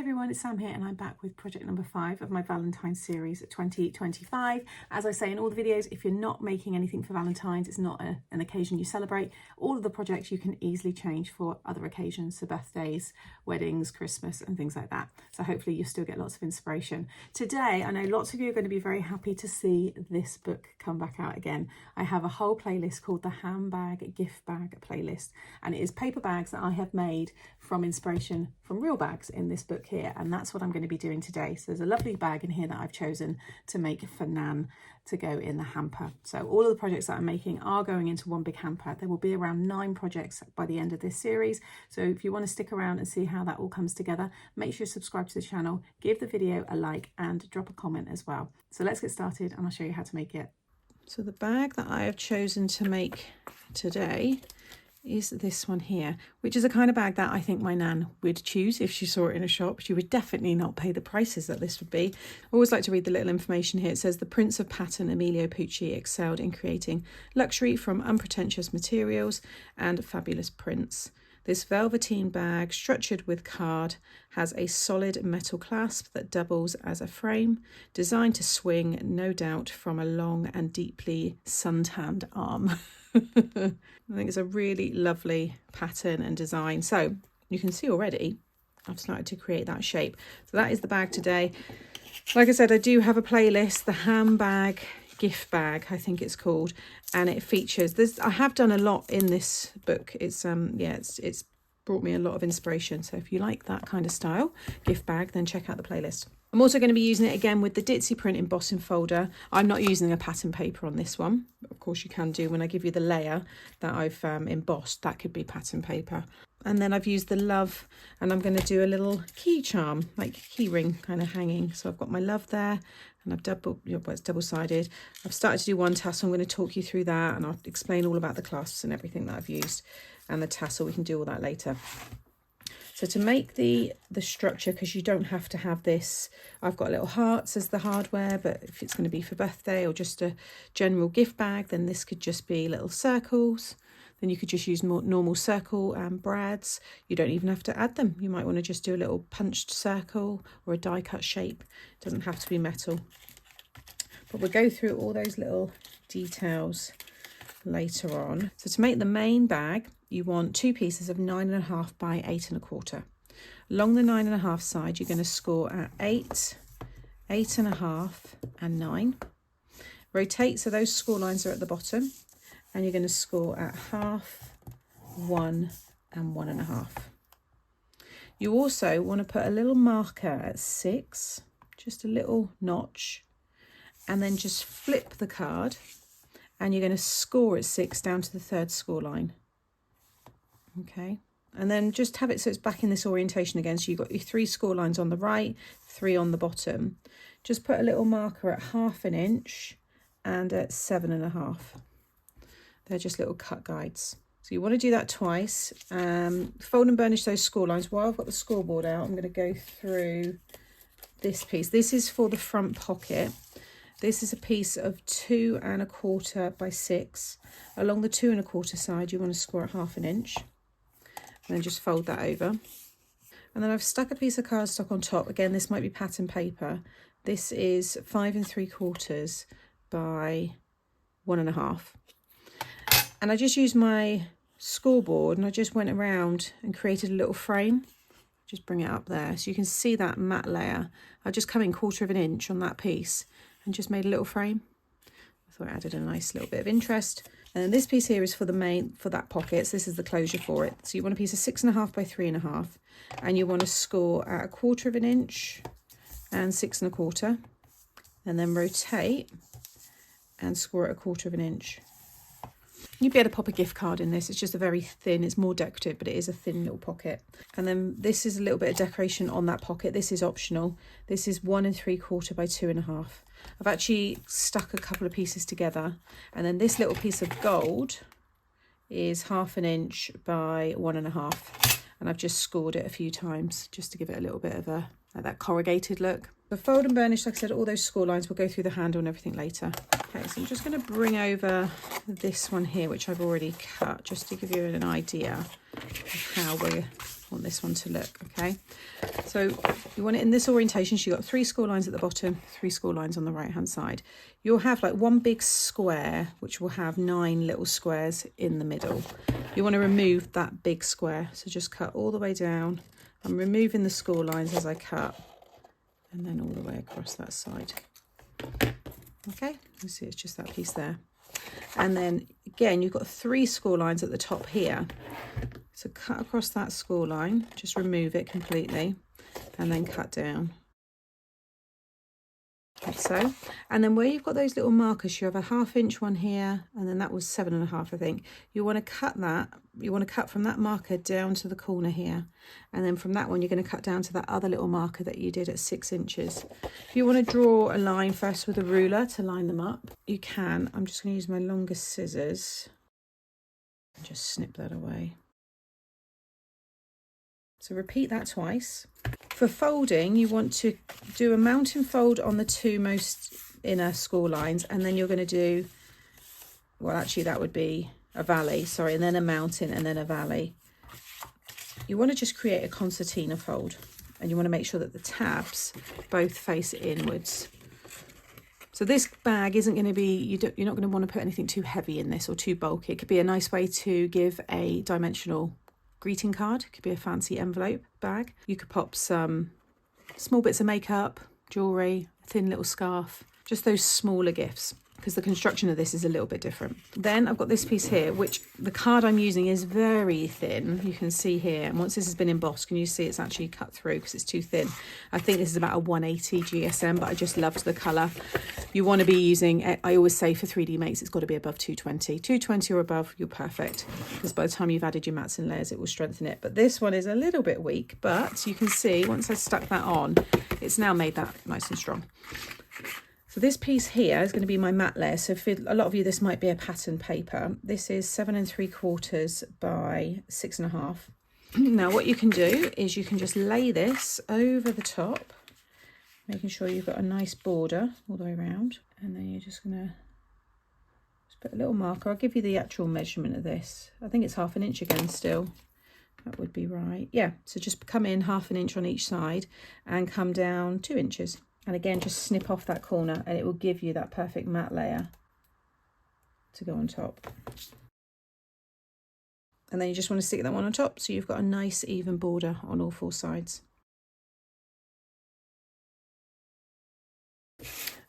everyone, it's Sam here and I'm back with project number 5 of my Valentine's series 2025. As I say in all the videos, if you're not making anything for Valentine's, it's not an occasion you celebrate, all of the projects you can easily change for other occasions, so birthdays, weddings, Christmas and things like that. So hopefully you'll still get lots of inspiration. Today, I know lots of you are going to be very happy to see this book come back out again. I have a whole playlist called the Handbag Gift Bag playlist, and it is paper bags that I have made from inspiration from real bags in this book here, and that's what I'm going to be doing today. So there's a lovely bag in here that I've chosen to make for Nan to go in the hamper. So all of the projects that I'm making are going into one big hamper. There will be around 9 projects by the end of this series, so if you want to stick around and see how that all comes together, make sure you subscribe to the channel, give the video a like and drop a comment as well. So let's get started and I'll show you how to make it. So the bag that I have chosen to make today is this one here, which is a kind of bag that I think my Nan would choose if she saw it in a shop. She would definitely not pay the prices that this would be. I always like to read the little information here. It says the Prince of Pattern, Emilio Pucci, excelled in creating luxury from unpretentious materials and fabulous prints. This velveteen bag, structured with card, has a solid metal clasp that doubles as a frame, designed to swing, no doubt, from a long and deeply suntanned arm. I think it's a really lovely pattern and design. So you can see already I've started to create that shape. So that is the bag today. Like I said, I do have a playlist, the Handbag Gift Bag, I think it's called, and it features this. I have done a lot in this book. It's it's brought me a lot of inspiration. So if you like that kind of style gift bag, then check out the playlist. I'm also going to be using it again with the Ditzy Print embossing folder. I'm not using a pattern paper on this one. Of course you can do when I give you the layer that I've embossed. That could be pattern paper. And then I've used the love, and I'm going to do a little key charm, like key ring kind of hanging. So I've got my love there, and I've it's double-sided. I've started to do one tassel. I'm going to talk you through that, and I'll explain all about the clasps and everything that I've used. And the tassel, we can do all that later. So to make the structure, because you don't have to have this, I've got little hearts as the hardware, but if it's going to be for birthday or just a general gift bag, then this could just be little circles. Then you could just use more normal circle and brads. You don't even have to add them. You might want to just do a little punched circle or a die cut shape. It doesn't have to be metal. But we'll go through all those little details later on. So to make the main bag, you want 2 pieces of 9.5 by 8.25. Along the 9.5 side, you're going to score at 8, 8.5 and 9. Rotate so those score lines are at the bottom, and you're going to score at 1/2, 1 and 1.5. You also want to put a little marker at 6, just a little notch, and then just flip the card, and you're going to score at 6 down to the 3rd score line. Okay, and then just have it so it's back in this orientation again. So you've got your 3 score lines on the right, 3 on the bottom. Just put a little marker at 1/2 inch and at 7.5. They're just little cut guides. So you want to do that twice. Fold and burnish those score lines. While I've got the scoreboard out, I'm going to go through this piece. This is for the front pocket. This is a piece of 2.25 by 6. Along the 2.25 side, you want to score at 1/2 inch. And then just fold that over. And then I've stuck a piece of cardstock on top. Again, this might be pattern paper. This is 5 3/4 by 1.5. And I just used my scoreboard and I just went around and created a little frame. Just bring it up there. So you can see that matte layer. I just come in 1/4 inch on that piece and just made a little frame. I thought it added a nice little bit of interest. And this piece here is for that pocket. So this is the closure for it. So you want a piece of 6.5 by 3.5, and you want to score at 1/4 inch and 6.25, and then rotate and score at 1/4 inch. You'd be able to pop a gift card in this. It's just a very thin, it's more decorative, but it is a thin little pocket. And then this is a little bit of decoration on that pocket. This is optional. This is 1 3/4 by 2.5. I've actually stuck a couple of pieces together, and then this little piece of gold is 1/2 inch by 1.5, and I've just scored it a few times just to give it a little bit of a like that corrugated look. The fold and burnish, like I said, all those score lines, we'll go through the handle and everything later. Okay, so I'm just going to bring over this one here, which I've already cut, just to give you an idea of how we're want this one to look, okay? So you want it in this orientation. So you've got 3 score lines at the bottom, 3 score lines on the right hand side. You'll have like one big square which will have 9 little squares in the middle. You want to remove that big square, so just cut all the way down. I'm removing the score lines as I cut, and then all the way across that side. Okay, you see it's just that piece there. And then again, you've got 3 score lines at the top here. So cut across that score line, just remove it completely, and then cut down. Like so. And then where you've got those little markers, you have a 1/2 inch one here, and then that was 7.5, I think. You want to cut that, you want to cut from that marker down to the corner here. And then from that one, you're going to cut down to that other little marker that you did at 6 inches. If you want to draw a line first with a ruler to line them up, you can. I'm just going to use my longest scissors and just snip that away. So repeat that twice. For folding, you want to do a mountain fold on the 2 most inner score lines, and then you're going to do, well, actually that would be a valley, sorry, and then a mountain and then a valley. You want to just create a concertina fold, and you want to make sure that the tabs both face inwards. So this bag isn't going to be, you're not going to want to put anything too heavy in this or too bulky. It could be a nice way to give a dimensional greeting card. It could be a fancy envelope bag. You could pop some small bits of makeup, jewellery, a thin little scarf, just those smaller gifts, because the construction of this is a little bit different. Then I've got this piece here, which the card I'm using is very thin. You can see here, and once this has been embossed, can you see it's actually cut through because it's too thin. I think this is about a 180 GSM, but I just loved the colour. You want to be using, I always say for 3D mates, it's got to be above 220. 220 or above, you're perfect, because by the time you've added your mats and layers, it will strengthen it. But this one is a little bit weak, but you can see once I stuck that on, it's now made that nice and strong. So this piece here is going to be my matte layer. So for a lot of you, this might be a pattern paper. This is 7 3/4 by 6.5. Now what you can do is you can just lay this over the top, making sure you've got a nice border all the way around. And then you're just going to just put a little marker. I'll give you the actual measurement of this. I think it's 1/2 inch again still. That would be right. Yeah, so just come in 1/2 inch on each side and come down 2 inches. And again, just snip off that corner and it will give you that perfect matte layer to go on top. And then you just want to stick that one on top so you've got a nice even border on all 4 sides.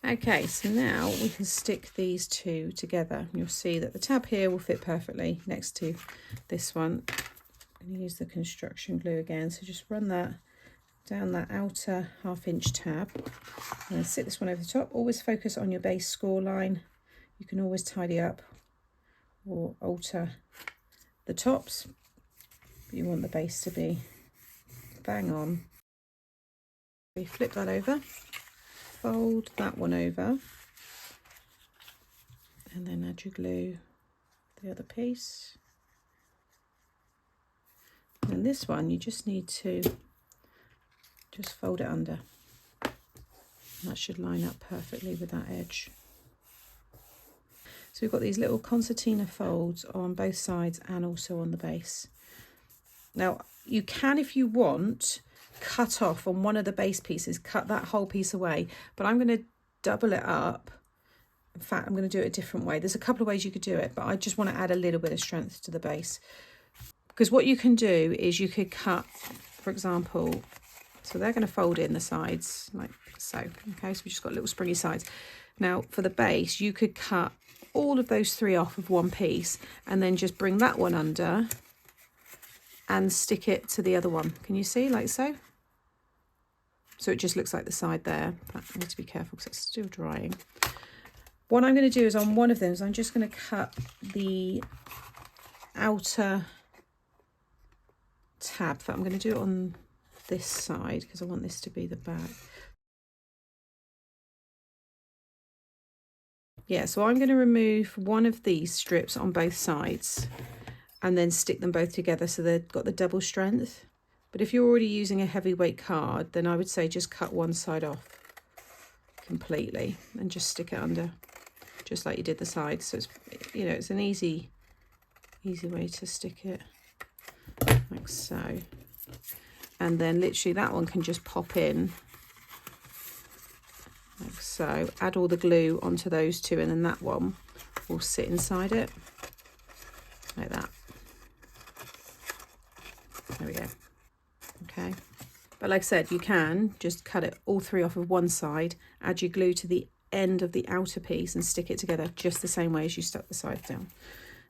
Okay, so now we can stick these 2 together. You'll see that the tab here will fit perfectly next to this one. I'm going to use the construction glue again, so just run that down that outer 1/2 inch tab and then sit this one over the top. Always focus on your base score line. You can always tidy up or alter the tops, but you want the base to be bang on. We flip that over, fold that one over, and then add your glue to the other piece. And this one you just need to just fold it under. That should line up perfectly with that edge. So we've got these little concertina folds on both sides and also on the base. Now you can, if you want, cut off on one of the base pieces, cut that whole piece away, but I'm going to double it up. In fact, I'm going to do it a different way. There's a couple of ways you could do it, but I just want to add a little bit of strength to the base. Because what you can do is you could cut, for example, so they're going to fold in the sides like so. Okay, so we've just got little springy sides. Now for the base, you could cut all of those 3 off of one piece and then just bring that one under and stick it to the other one. Can you see, like so? So it just looks like the side there. But I need to be careful because it's still drying. What I'm going to do is on one of them, I'm just going to cut the outer tab. I'm going to do it on this side because I want this to be the back. Yeah, so I'm going to remove one of these strips on both sides and then stick them both together so they've got the double strength. But if you're already using a heavyweight card, then I would say just cut one side off completely and just stick it under, just like you did the sides. So it's, you know, it's an easy way to stick it, like so. and then literally that one can just pop in like so. Add all the glue onto those two, and then that one will sit inside it like that. There we go. Okay, but like I said, you can just cut it all three off of one side, add your glue to the end of the outer piece and stick it together just the same way as you stuck the sides down.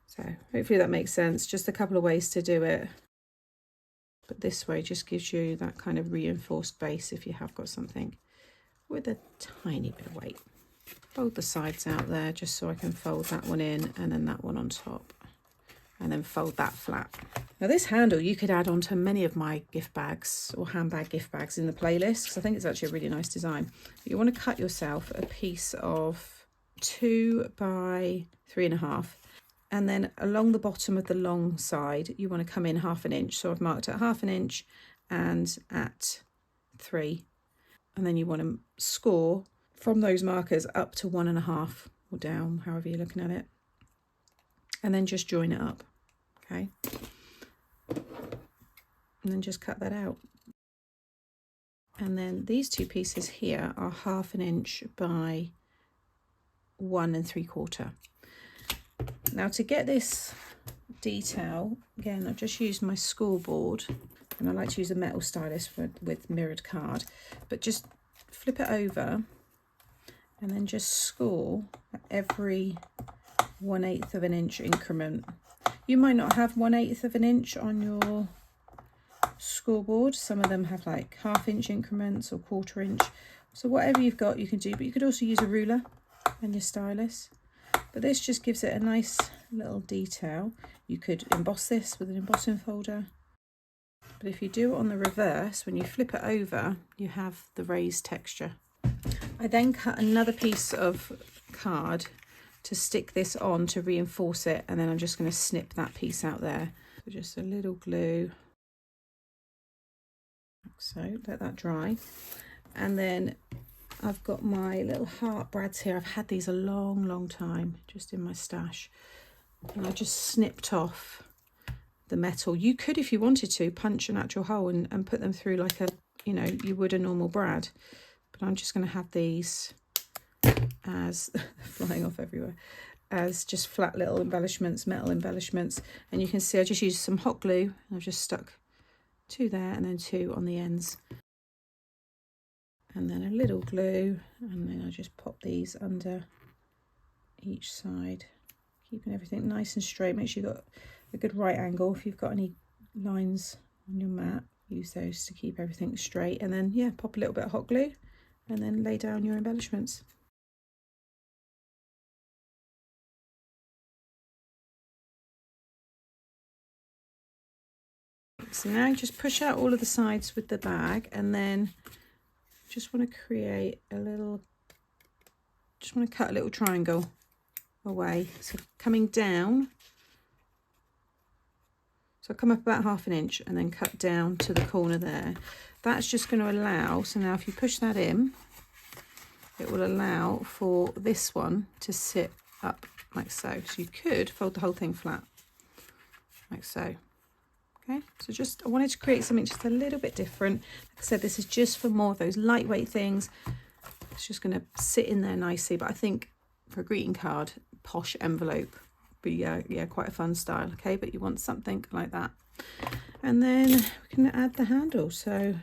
So hopefully that makes sense. Just a couple of ways to do it, but this way just gives you that kind of reinforced base if you have got something with a tiny bit of weight. Fold the sides out there just so I can fold that one in and then that one on top, and then fold that flat. Now this handle you could add onto many of my gift bags or handbag gift bags in the playlist, because I think it's actually a really nice design. But you want to cut yourself a piece of 2 by 3.5, and then along the bottom of the long side you want to come in 1/2 inch. So I've marked at 1/2 inch and at 3, and then you want to score from those markers up to 1.5 or down, however you're looking at it, and then just join it up. Okay, and then just cut that out. And then these two pieces here are 1/2 inch by 1 3/4. Now to get this detail, again, I've just used my scoreboard, and I like to use a metal stylus with mirrored card, but just flip it over and then just score at every 1/8 of an inch increment. You might not have 1/8 of an inch on your scoreboard. Some of them have like 1/2 inch increments or 1/4 inch. So whatever you've got you can do, but you could also use a ruler and your stylus. But this just gives it a nice little detail. You could emboss this with an embossing folder. But if you do it on the reverse, when you flip it over, you have the raised texture. I then cut another piece of card to stick this on to reinforce it, and then I'm just going to snip that piece out there. So just a little glue, like so, let that dry. And then I've got my little heart brads here. I've had these a long time, just in my stash, and I just snipped off the metal. You could, if you wanted to, punch an actual hole and put them through like a, you know, you would a normal brad, but I'm just going to have these as flying off everywhere, as just flat little embellishments, metal embellishments. And you can see I just used some hot glue. I've just stuck 2 there and then 2 on the ends, and then a little glue, and then I just pop these under each side, keeping everything nice and straight. Make sure you've got a good right angle. If you've got any lines on your mat, use those to keep everything straight. And then yeah, pop a little bit of hot glue and then lay down your embellishments. So now you just push out all of the sides with the bag, and then just want to create a little, just want to cut a little triangle away. So coming down, so I come up about 1/2 inch and then cut down to the corner there. That's just going to allow, so now if you push that in, it will allow for this one to sit up like so. So you could fold the whole thing flat like so. Okay, so just I wanted to create something just a little bit different. Like I said, this is just for more of those lightweight things. It's just going to sit in there nicely. But I think for a greeting card, posh envelope would be yeah, quite a fun style. Okay, but you want something like that. And then we can add the handle. So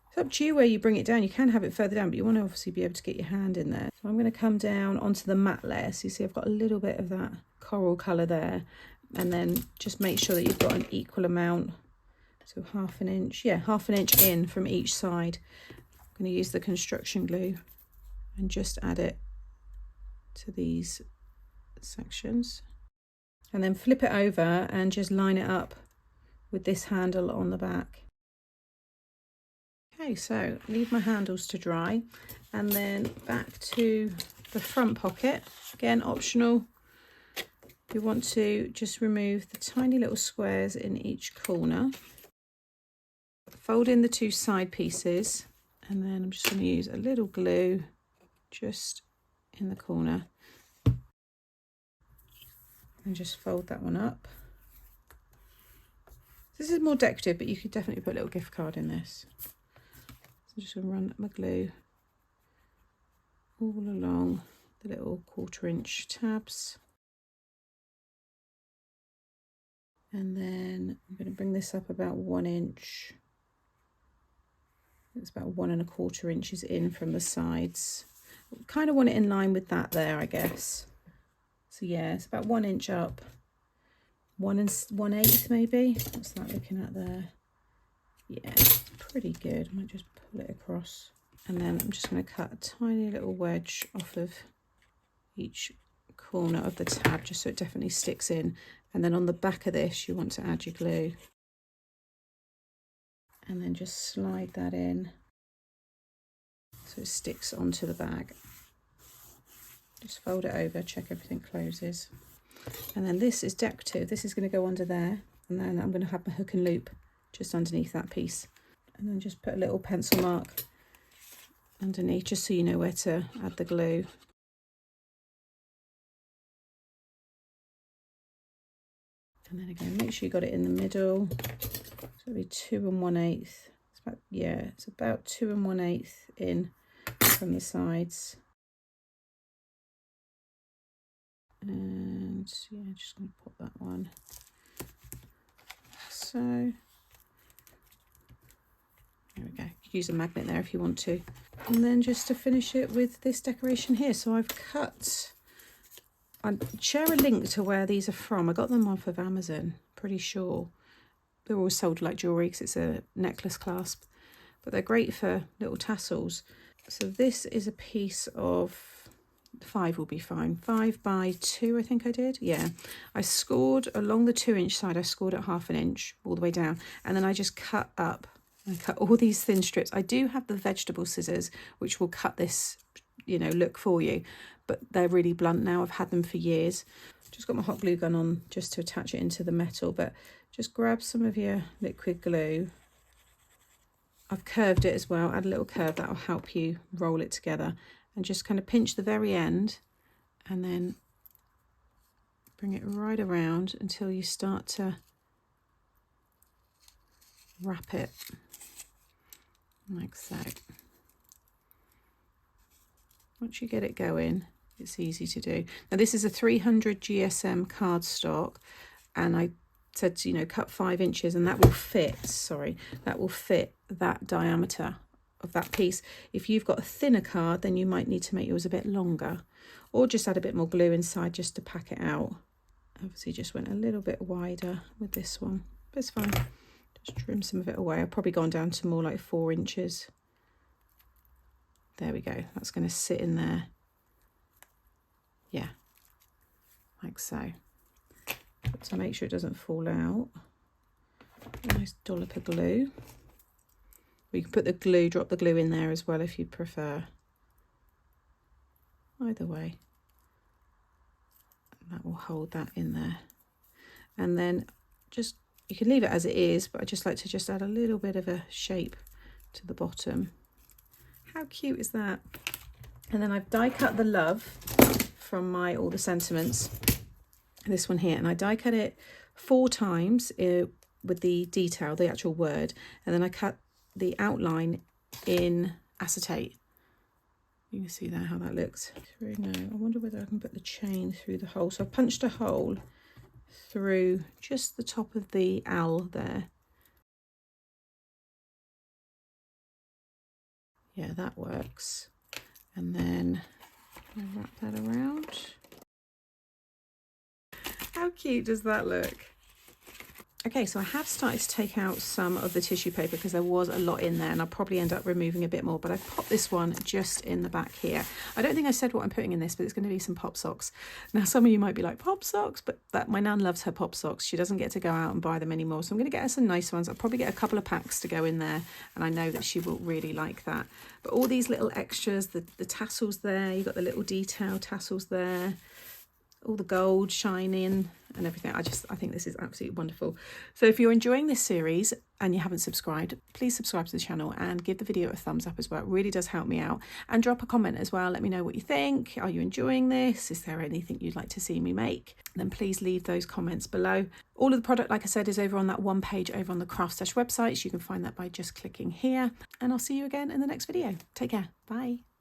it's up to you where you bring it down. You can have it further down, but you want to obviously be able to get your hand in there. So I'm going to come down onto the matte layer. So you see I've got a little bit of that coral colour there. And then just make sure that you've got an equal amount, so 1/2 inch, yeah, 1/2 inch in from each side. I'm going to use the construction glue and just add it to these sections, and then flip it over and just line it up with this handle on the back. Okay, so leave my handles to dry, and then back to the front pocket, again optional. You want to just remove the tiny little squares in each corner, fold in the 2 side pieces, and then I'm just going to use a little glue just in the corner and just fold that one up. This is more decorative, but you could definitely put a little gift card in this. So I'm just going to run my glue all along the little 1/4 inch tabs. And then I'm going to bring this up about 1 inch. It's about 1 1/4 inches in from the sides. Kind of want it in line with that there, I guess. So yeah, it's about 1 inch up. 1 1/8 maybe. What's that looking at there? Yeah, it's pretty good. I might just pull it across. And then I'm just going to cut a tiny little wedge off of each corner of the tab, just so it definitely sticks in. And then on the back of this, you want to add your glue. And then just slide that in so it sticks onto the bag. Just fold it over, check everything closes. And then this is decorative. This is going to go under there, and then I'm going to have my hook and loop just underneath that piece. And then just put a little pencil mark underneath, just so you know where to add the glue. And then again, make sure you got it in the middle. So it'll be 2 1/8. It's about, yeah, it's about 2 1/8 in from the sides. And yeah, just going to pop that one. So there we go. You can use a magnet there if you want to. And then just to finish it with this decoration here. So I've cut, I'll share a link to where these are from. I got them off of Amazon, pretty sure. They're all sold like jewellery because it's a necklace clasp. But they're great for little tassels. So this is a piece of 5 will be fine. 5 by 2, I think I did. Yeah, I scored along the 2 inch side. I scored at 1/2 inch all the way down, and then I just cut up. I cut all these thin strips. I do have the vegetable scissors, which will cut this, you know, look for you, but they're really blunt now. I've had them for years. Just got my hot glue gun on just to attach it into the metal, but just grab some of your liquid glue. I've curved it as well. Add a little curve, that will help you roll it together. And just kind of pinch the very end and then bring it right around until you start to wrap it like so. Once you get it going, it's easy to do. Now this is a 300 GSM cardstock, and I said to, you know, cut 5 inches, and that will fit, sorry, that will fit that diameter of that piece. If you've got a thinner card, then you might need to make yours a bit longer, or just add a bit more glue inside just to pack it out. Obviously just went a little bit wider with this one, but it's fine. Just trim some of it away. I've probably gone down to more like 4 inches. There we go. That's going to sit in there. Yeah, like so. To make sure it doesn't fall out, a nice dollop of glue. We can put the glue, drop the glue in there as well if you prefer. Either way. That will hold that in there. And then just, you can leave it as it is, but I just like to just add a little bit of a shape to the bottom. How cute is that? And then I've die cut the love from my All the Sentiments. This one here, and I die cut it 4 times with the detail, the actual word, and then I cut the outline in acetate. You can see there how that looks. Now, I wonder whether I can put the chain through the hole. So I punched a hole through just the top of the owl there. Yeah, that works. And then I'll wrap that around. How cute does that look? Okay, so I have started to take out some of the tissue paper because there was a lot in there, and I'll probably end up removing a bit more, but I've popped this one just in the back here. I don't think I said what I'm putting in this, but it's going to be some pop socks. Now, some of you might be like, pop socks? But my nan loves her pop socks. She doesn't get to go out and buy them anymore, so I'm going to get her some nice ones. I'll probably get a couple of packs to go in there, and I know that she will really like that. But all these little extras, the tassels there, you've got the little detail tassels there, all the gold shining and everything. I think this is absolutely wonderful. So if you're enjoying this series and you haven't subscribed, please subscribe to the channel and give the video a thumbs up as well. It really does help me out. And drop a comment as well. Let me know what you think. Are you enjoying this? Is there anything you'd like to see me make? Then please leave those comments below. All of the product, like I said, is over on that one page over on the Craft Stash website. So you can find that by just clicking here. And I'll see you again in the next video. Take care. Bye.